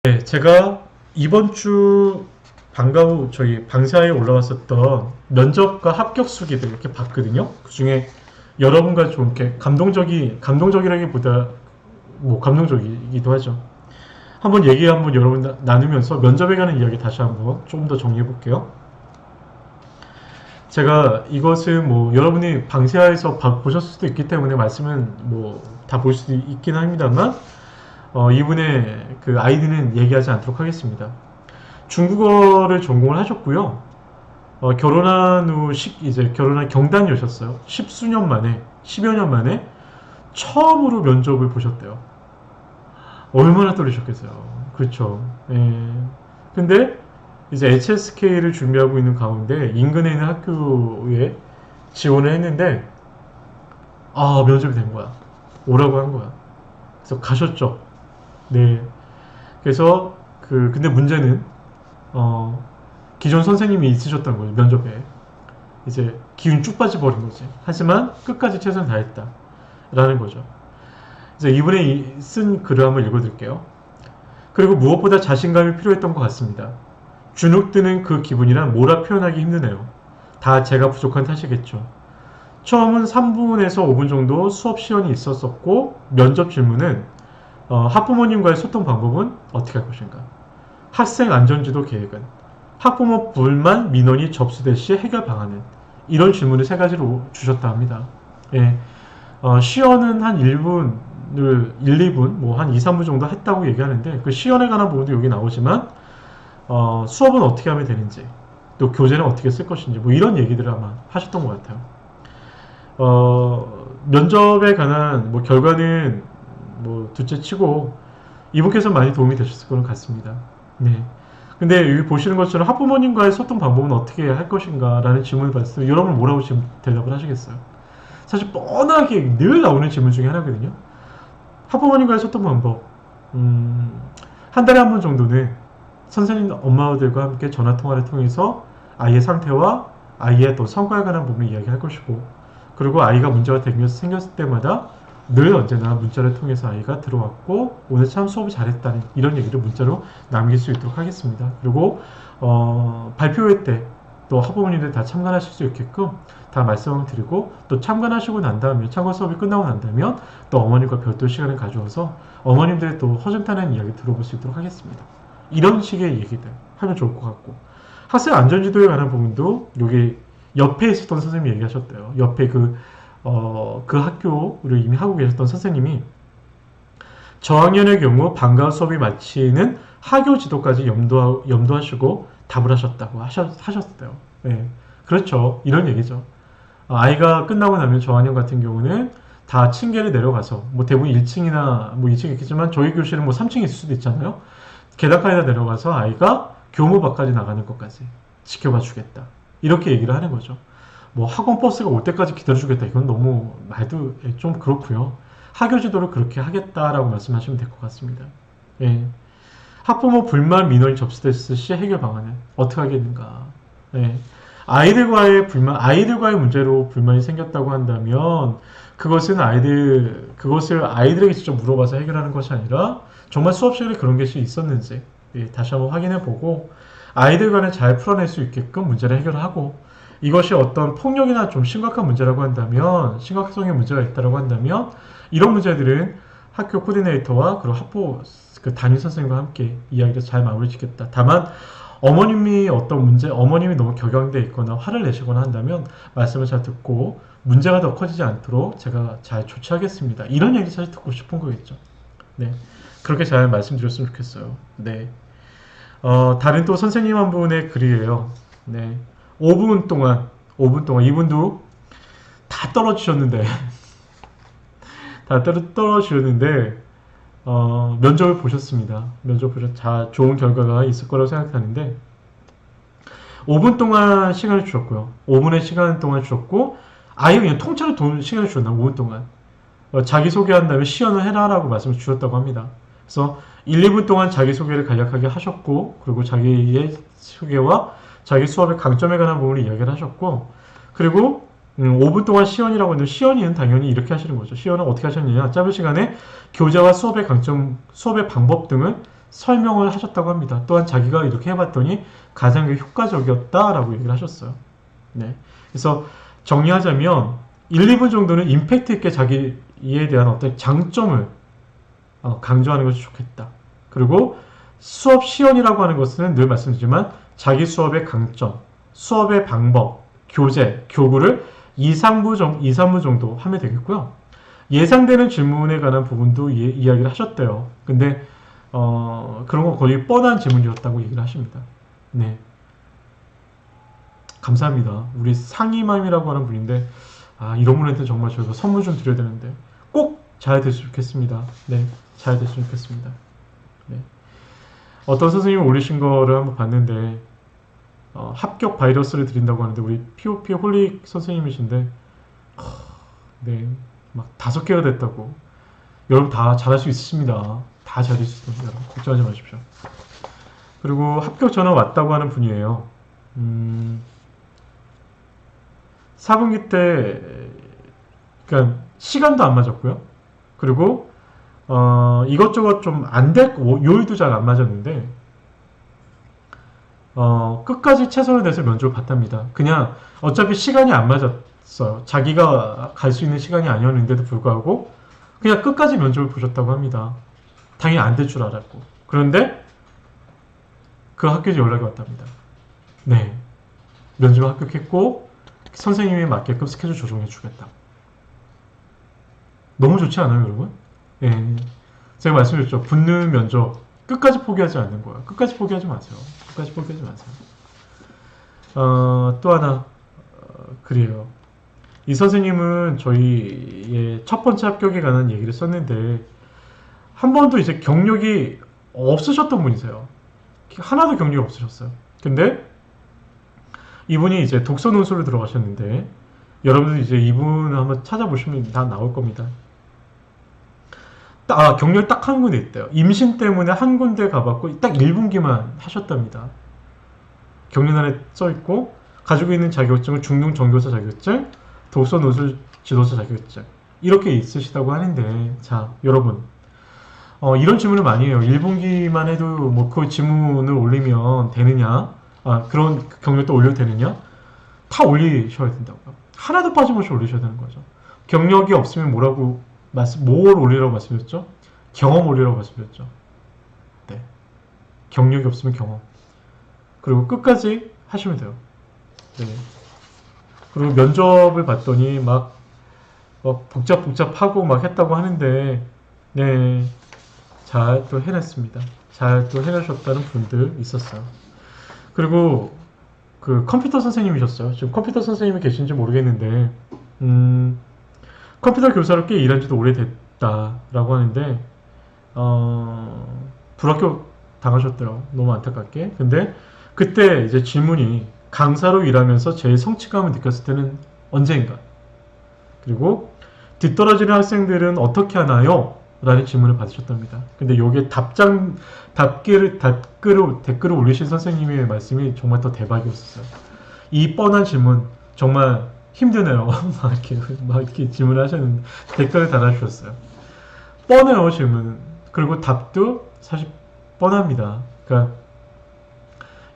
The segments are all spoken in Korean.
네, 제가 이번 주 방과 후 저희 방사에 올라왔었던 면접과 합격 수기들 이렇게 봤거든요. 그 중에 여러분과 좀 이렇게 감동적이라기보다 뭐 감동적이기도 하죠. 한번 여러분 나누면서 면접에 관한 이야기 다시 한번 좀 더 정리해 볼게요. 제가 이것은 뭐 여러분이 방세아에서 보셨을 수도 있기 때문에 말씀은 뭐 다 볼 수도 있긴 합니다만 이분의 그 아이디는 얘기하지 않도록 하겠습니다. 중국어를 전공을 하셨고요. 결혼한 후 이제 결혼한 경단이셨어요. 십수년 만에, 10여 년 만에 처음으로 면접을 보셨대요. 얼마나 떨리셨겠어요. 그렇죠. 예. 근데 이제 HSK를 준비하고 있는 가운데 인근에 있는 학교에 지원을 했는데 면접이 된 거야. 오라고 한 거야. 그래서 가셨죠. 네. 그래서 근데 문제는 기존 선생님이 있으셨던 거죠. 면접에. 이제 기운 쭉 빠져버린 거지. 하지만 끝까지 최선을 다했다. 라는 거죠. 이제 이분이 쓴 글을 한번 읽어드릴게요. 그리고 무엇보다 자신감이 필요했던 것 같습니다. 주눅 드는 그 기분이란 뭐라 표현하기 힘드네요. 다 제가 부족한 탓이겠죠. 처음은 3분에서 5분 정도 수업 시연이 있었었고 면접 질문은 학부모님과의 소통 방법은 어떻게 할 것인가? 학생 안전지도 계획은? 학부모 불만 민원이 접수될 시 해결 방안은? 이런 질문을 세 가지로 주셨다 합니다. 예. 시연은 한 1분, 2분, 뭐 한 2, 3분 정도 했다고 얘기하는데 그 시연에 관한 부분도 여기 나오지만 수업은 어떻게 하면 되는지 또 교재는 어떻게 쓸 것인지 뭐 이런 얘기들을 아마 하셨던 것 같아요. 면접에 관한 뭐 결과는 뭐 둘째 치고 이분께서 많이 도움이 되셨을 것 같습니다. 네. 근데 여기 보시는 것처럼 학부모님과의 소통 방법은 어떻게 할 것인가 라는 질문을 받았을 때 여러분 뭐라고 지금 대답을 하시겠어요? 사실 뻔하게 늘 나오는 질문 중에 하나거든요. 학부모님과의 소통 방법. 한 달에 한 번 정도는 선생님 엄마들과 함께 전화 통화를 통해서 아이의 상태와 아이의 또 성과에 관한 부분을 이야기할 것이고 그리고 아이가 문제가 생겼을 때마다 늘 언제나 문자를 통해서 아이가 들어왔고 오늘 참 수업을 잘했다는 이런 얘기를 문자로 남길 수 있도록 하겠습니다. 그리고 발표회 때 또 학부모님들 다 참관하실 수 있게끔 다 말씀을 드리고 또 참관하시고 난 다음에 참관 수업이 끝나고 난 다음에 또 어머님과 별도 시간을 가져와서 어머님들의 또 허심탄회한 이야기 들어볼 수 있도록 하겠습니다. 이런 식의 얘기들 하면 좋을 것 같고 학생 안전지도에 관한 부분도 여기 옆에 있었던 선생님이 얘기하셨대요. 옆에 그 학교를 이미 하고 계셨던 선생님이 저학년의 경우 방과후 수업이 마치는 하교 지도까지 염두하시고 답을 하셨다고 하셨대요. 네. 그렇죠. 이런 얘기죠. 아이가 끝나고 나면 저학년 같은 경우는 다 층계를 내려가서 뭐 대부분 1층이나 뭐 2층 있겠지만 저희 교실은 뭐 3층에 있을 수도 있잖아요. 계단까지 내려가서 아이가 교무 밖까지 나가는 것까지 지켜봐 주겠다. 이렇게 얘기를 하는 거죠. 뭐 학원 버스가 올 때까지 기다려주겠다. 이건 너무 말도 좀 그렇고요. 학교 지도를 그렇게 하겠다라고 말씀하시면 될 것 같습니다. 예. 학부모 불만 민원이 접수됐을 시 해결 방안은 어떻게 하겠는가. 예. 아이들과의 문제로 불만이 생겼다고 한다면 그것을 아이들에게 직접 물어봐서 해결하는 것이 아니라 정말 수업 시간에 그런 것이 있었는지 다시 한번 확인해 보고 아이들 간에 잘 풀어낼 수 있게끔 문제를 해결하고 이것이 어떤 폭력이나 좀 심각한 문제라고 한다면 심각성의 문제가 있다고 한다면 이런 문제들은 학교 코디네이터와 그리고 학부 담임 선생님과 함께 이야기를 잘 마무리 짓겠다. 다만 어머님이 너무 격양돼 있거나 화를 내시거나 한다면 말씀을 잘 듣고 문제가 더 커지지 않도록 제가 잘 조치하겠습니다. 이런 얘기 사실 듣고 싶은 거겠죠. 네. 그렇게 잘 말씀드렸으면 좋겠어요. 네. 다른 또 선생님 한 분의 글이에요. 네. 5분 동안 이분도 다 떨어지셨는데 면접을 보셨습니다. 좋은 결과가 있을 거라고 생각하는데 5분 동안 시간을 주셨고요. 5분의 시간 동안 주셨고 아예 그냥 통째로 시간을 주셨나 5분 동안 자기소개한 다음에 시연을 해라라고 말씀을 주셨다고 합니다. 그래서 1, 2분 동안 자기소개를 간략하게 하셨고 그리고 자기의 소개와 자기 수업의 강점에 관한 부분을 이야기를 하셨고 그리고 5분 동안 시연이라고 했는데 시연이는 당연히 이렇게 하시는 거죠. 시연은 어떻게 하셨느냐 짧은 시간에 교재와 수업의 강점, 수업의 방법 등을 설명을 하셨다고 합니다. 또한 자기가 이렇게 해봤더니 가장 효과적이었다라고 얘기를 하셨어요. 네. 그래서 정리하자면 1, 2분 정도는 임팩트 있게 자기에 대한 어떤 장점을 강조하는 것이 좋겠다. 그리고 수업 시연이라고 하는 것은 늘 말씀드리지만 자기 수업의 강점, 수업의 방법, 교재, 교구를 2, 3부 정도 하면 되겠고요. 예상되는 질문에 관한 부분도 이야기를 하셨대요. 근데 그런 거 거의 뻔한 질문이었다고 얘기를 하십니다. 네. 감사합니다. 우리 상이맘이라고 하는 분인데 이런 분한테 정말 저희가 선물 좀 드려야 되는데 꼭 잘 됐으면 좋겠습니다. 네, 잘 됐으면 좋겠습니다. 네. 어떤 선생님이 올리신 거를 한번 봤는데 합격 바이러스를 드린다고 하는데 우리 POP 홀릭 선생님이신데 네, 막 5개가 됐다고. 여러분 다 잘할 수 있으십니다. 다 잘할 수 있습니다. 여러분 걱정하지 마십시오. 그리고 합격 전화 왔다고 하는 분이에요. 4분기 때 그러니까 시간도 안 맞았고요. 그리고 이것저것 좀 안 됐고 요일도 잘 안 맞았는데 끝까지 최선을 다해서 면접을 봤답니다. 그냥 어차피 시간이 안 맞았어요. 자기가 갈 수 있는 시간이 아니었는데도 불구하고 그냥 끝까지 면접을 보셨다고 합니다. 당연히 안 될 줄 알았고. 그런데 그 학교에서 연락이 왔답니다. 네, 면접을 합격했고 선생님이 맞게끔 스케줄 조정해 주겠다. 너무 좋지 않아요, 여러분? 예. 제가 말씀드렸죠. 붙는 면접 끝까지 포기하지 않는 거예요. 끝까지 포기하지 마세요. 끝까지 포기하지 마세요. 또 하나 그래요. 이 선생님은 저희의 첫 번째 합격에 관한 얘기를 썼는데 한 번도 이제 경력이 없으셨던 분이세요. 하나도 경력이 없으셨어요. 근데 이분이 이제 독서 논술을 들어가셨는데 여러분들 이제 이분을 한번 찾아보시면 다 나올 겁니다. 경력이 딱 한 군데 있대요. 임신 때문에 한 군데 가봤고 딱 1분기만 하셨답니다. 경력란에 써있고 가지고 있는 자격증은 중등 전교사 자격증, 독서 논술 지도사 자격증 이렇게 있으시다고 하는데 자 여러분 이런 질문을 많이 해요. 1분기만 해도 뭐 그 지문을 올리면 되느냐 그런 경력도 올려도 되느냐 다 올리셔야 된다고요. 하나도 빠짐없이 올리셔야 되는 거죠. 경력이 없으면 뭘 올리라고 말씀드렸죠? 경험 올리라고 말씀드렸죠. 네. 경력이 없으면 경험. 그리고 끝까지 하시면 돼요. 네. 그리고 면접을 봤더니 막 복잡하고 막 했다고 하는데, 네. 잘 또 해냈습니다. 잘 또 해내셨다는 분들 있었어요. 그리고 그 컴퓨터 선생님이셨어요. 지금 컴퓨터 선생님이 계신지 모르겠는데, 컴퓨터 교사로 꽤 일한 지도 오래됐다라고 하는데 불합격 당하셨더라고요. 너무 안타깝게. 근데 그때 이제 질문이 강사로 일하면서 제일 성취감을 느꼈을 때는 언제인가? 그리고 뒤떨어지는 학생들은 어떻게 하나요? 라는 질문을 받으셨답니다. 근데 여기에 댓글을 올리신 선생님의 말씀이 정말 더 대박이었어요. 이 뻔한 질문 정말 힘드네요. 막 이렇게 질문을 하셨는데 댓글을 달아주셨어요. 뻔해요, 질문은. 그리고 답도 사실 뻔합니다. 그러니까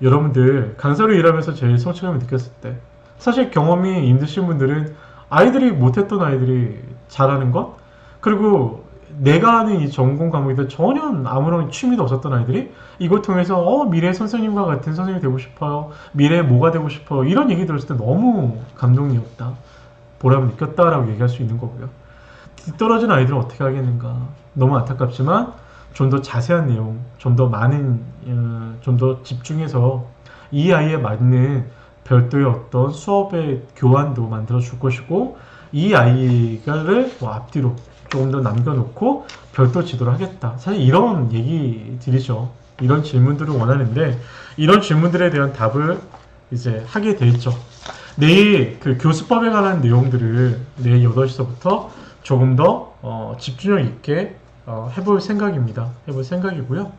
여러분들 강사로 일하면서 제일 성취감을 느꼈을 때 사실 경험이 힘드신 분들은 아이들이 못했던 아이들이 잘하는 것 그리고 내가 하는 이 전공 과목에도 전혀 아무런 취미도 없었던 아이들이 이걸 통해서 미래 선생님과 같은 선생님이 되고 싶어요. 미래에 뭐가 되고 싶어요. 이런 얘기 들었을 때 너무 감동이었다. 보람을 느꼈다라고 얘기할 수 있는 거고요. 뒤떨어진 아이들은 어떻게 하겠는가. 너무 안타깝지만 좀 더 자세한 내용, 좀 더 많은, 좀 더 집중해서 이 아이에 맞는 별도의 어떤 수업의 교환도 만들어 줄 것이고 이 아이를 앞뒤로 조금 더 남겨놓고 별도 지도를 하겠다. 사실 이런 얘기들이죠. 이런 질문들을 원하는데 이런 질문들에 대한 답을 이제 하게 돼 있죠. 내일 그 교수법에 관한 내용들을 내일 8시서부터 조금 더 집중력 있게 해볼 생각입니다. 해볼 생각이고요.